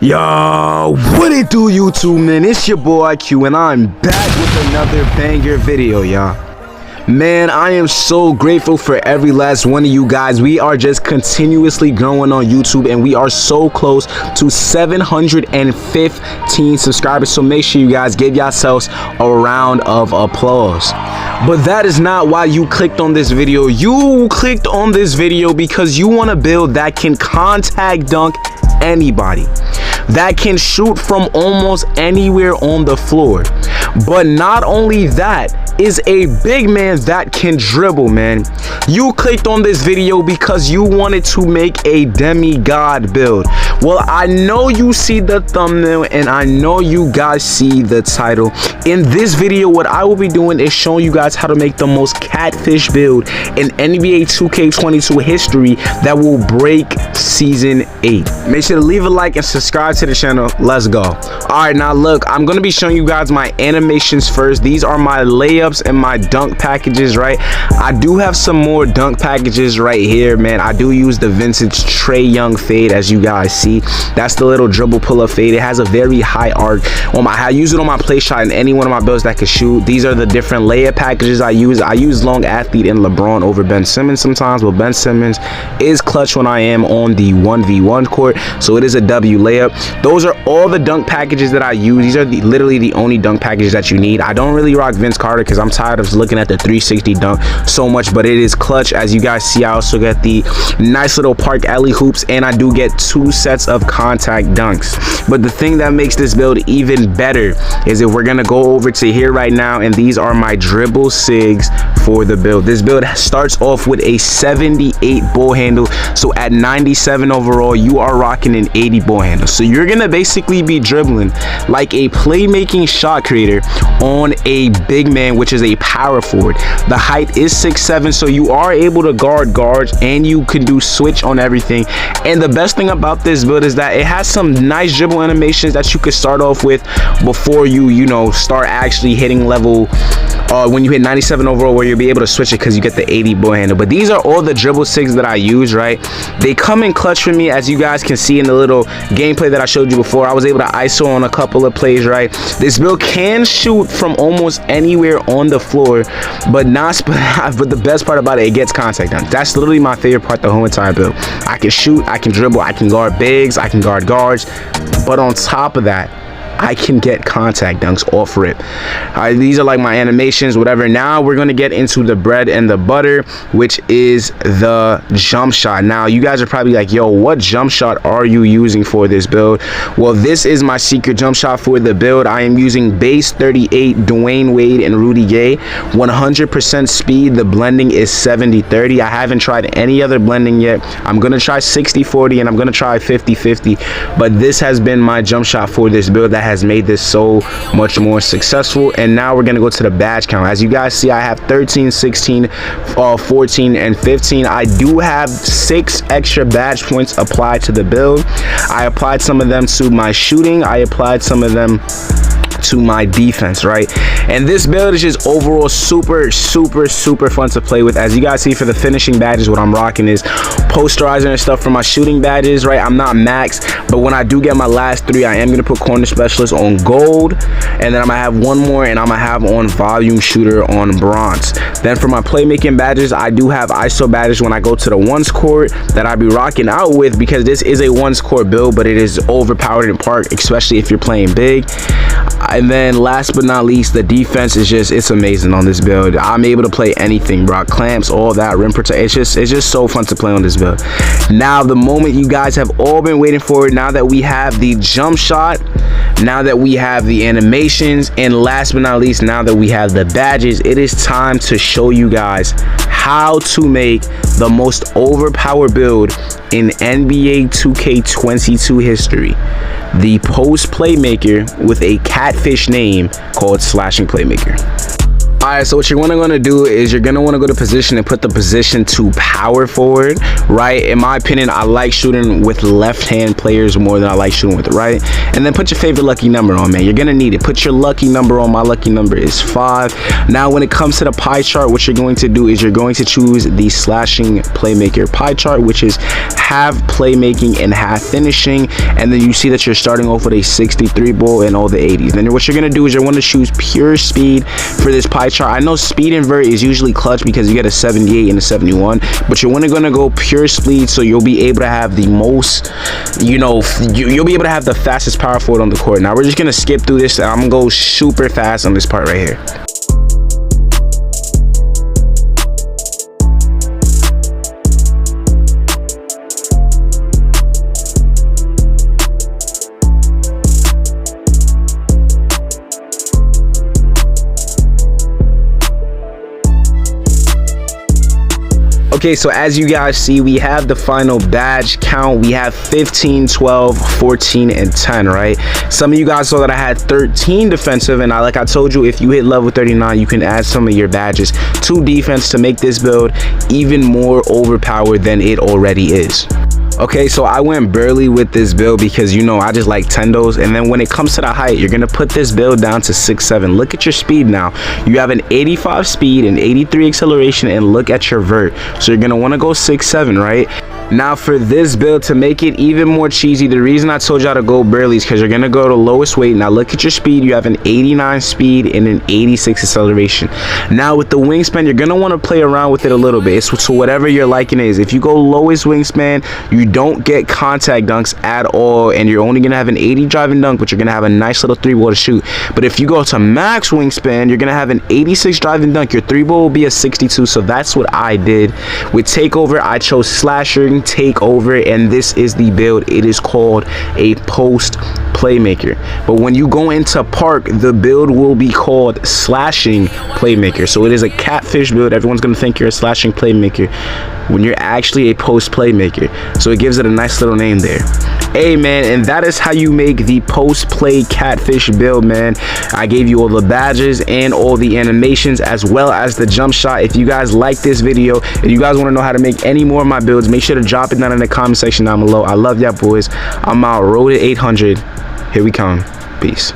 Yo, what it do, YouTube, man? It's your boy Q, and I'm back with another banger video, y'all. Man, I am so grateful for every last one of you guys. We are just continuously growing on YouTube, and we are so close to 715 subscribers. So make sure you guys give yourselves a round of applause. But that is not why you clicked on this video. You clicked on this video because you want to build that can contact dunk anybody, that can shoot from almost anywhere on the floor. But not only that, is a big man that can dribble, man. You clicked on this video because you wanted to make a demigod build. Well, I know you see the thumbnail and I know you guys see the title. In this video, what I will be doing is showing you guys how to make the most catfish build in NBA 2K22 history that will break season 8. Make sure to leave a like and subscribe to the channel. Let's go. All right, now look, I'm gonna be showing you guys my animations first. These are my layups and my dunk packages, right? I do have some more dunk packages right here, man. I do use the vintage Trae Young fade, as you guys see. That's the little dribble pull-up fade. It has a very high arc. I use it on my play shot in any one of my builds that can shoot. These are the different layup packages I use. I use long athlete and LeBron over Ben Simmons sometimes, but Ben Simmons is clutch when I am on the 1v1 court, so it is a W layup. Those are all the dunk packages that I use. These are literally the only dunk packages that you need. I don't really rock Vince Carter because I'm tired of looking at the 360 dunk so much, but it is clutch. As you guys see, I also get the nice little park alley hoops, and I do get 2 sets of contact dunks. But the thing that makes this build even better is if we're gonna go over to here right now, and these are my dribble sigs for the build. This build starts off with a 78 ball handle, so at 97 overall you are rocking an 80 ball handle. So you're gonna basically be dribbling like a playmaking shot creator on a big man, which is a power forward. The height is 6'7", so you are able to guard guards and you can do switch on everything. And the best thing about this build is that it has some nice dribble animations that you could start off with before you start actually hitting level when you hit 97 overall, where you'll be able to switch it because you get the 80 ball handle. But these are all the dribble sigs that I use, right? They come in clutch for me, as you guys can see in the little gameplay that I showed you before. I was able to ISO on a couple of plays, right? This build can shoot from almost anywhere on the floor, but the best part about it gets contact done. That's literally my favorite part, the whole entire build. I can shoot, I can dribble, I can guard bigs, I can guard guards, but on top of that, I can get contact dunks off rip. These are like my animations, whatever. Now we're going to get into the bread and the butter, which is the jump shot. Now you guys are probably like, yo, what jump shot are you using for this build? Well, this is my secret jump shot for the build. I am using base 38 Dwayne Wade and Rudy Gay, 100% speed. The blending is 70-30. I haven't tried any other blending yet. I'm going to try 60-40 and I'm going to try 50-50, but this has been my jump shot for this build that has made this so much more successful. And now we're gonna go to the badge count. As you guys see, I have 13, 16, 14, and 15. I do have 6 extra badge points applied to the build. I applied some of them to my shooting. I applied some of them to my defense, right? And this build is just overall super fun to play with. As you guys see, for the finishing badges, what I'm rocking is posterizer and stuff for my shooting badges, right? I'm not max, but when I do get my last 3, I am gonna put corner specialist on gold, and then I'm gonna have 1 more, and I'm gonna have on volume shooter on bronze. Then for my playmaking badges, I do have ISO badges when I go to the ones court that I be rocking out with, because this is a ones court build, but it is overpowered in park, especially if you're playing big. And then last but not least, the defense is just, it's amazing on this build. I'm able to play anything, bro. Clamps, all that, rim protect. It's just so fun to play on this build. Now, the moment you guys have all been waiting for, now that we have the jump shot, now that we have the animations, and last but not least, now that we have the badges, it is time to show you guys how to make the most overpowered build in NBA 2K22 history. The post playmaker with a catfish name called slashing playmaker. Alright, so what you're gonna do is you're gonna want to go to position and put the position to power forward, right? In my opinion, I like shooting with left-hand players more than I like shooting with the right. And then put your favorite lucky number on, man. You're gonna need it. Put your lucky number on. My lucky number is 5. Now, when it comes to the pie chart, what you're going to do is you're going to choose the slashing playmaker pie chart, which is half playmaking and half finishing. And then you see that you're starting off with a 63 ball and all the 80s. Then what you're gonna do is you're gonna choose pure speed for this pie chart. I know speed invert is usually clutch because you get a 78 and a 71, but you're gonna go pure speed, so you'll be able to have the most, you know, you'll be able to have the fastest power forward on the court. Now we're just gonna skip through this, and I'm gonna go super fast on this part right here. Okay, so as you guys see, we have the final badge count. We have 15, 12, 14, and 10, right? Some of you guys saw that I had 13 defensive, and like I told you, if you hit level 39, you can add some of your badges to defense to make this build even more overpowered than it already is. Okay, so I went burly with this build because, you know, I just like tendos. And then when it comes to the height, you're gonna put this build down to 6'7". Look at your speed now. You have an 85 speed and 83 acceleration, and look at your vert. So you're gonna want to go 6'7", right? Now for this build, to make it even more cheesy, the reason I told y'all to go burly is because you're gonna go to lowest weight. Now look at your speed. You have an 89 speed and an 86 acceleration. Now with the wingspan, you're gonna want to play around with it a little bit. So whatever your liking is. If you go lowest wingspan, you don't get contact dunks at all, and you're only gonna have an 80 driving dunk, but you're gonna have a nice little 3-ball to shoot. But if you go to max wingspan, you're gonna have an 86 driving dunk. Your 3-ball will be a 62. So that's what I did. With takeover, I chose slasher, takeover, and this is the build. It is called a post playmaker. But when you go into park, the build will be called slashing playmaker. So it is a catfish build. Everyone's gonna think you're a slashing playmaker when you're actually a post playmaker. So it gives it a nice little name there. Hey man, and that is how you make the post play catfish build, man. I gave you all the badges and all the animations as well as the jump shot. If you guys like this video, if you guys want to know how to make any more of my builds, make sure to drop it down in the comment section down below. I love y'all boys. I'm out. Road to 800. Here we come. Peace.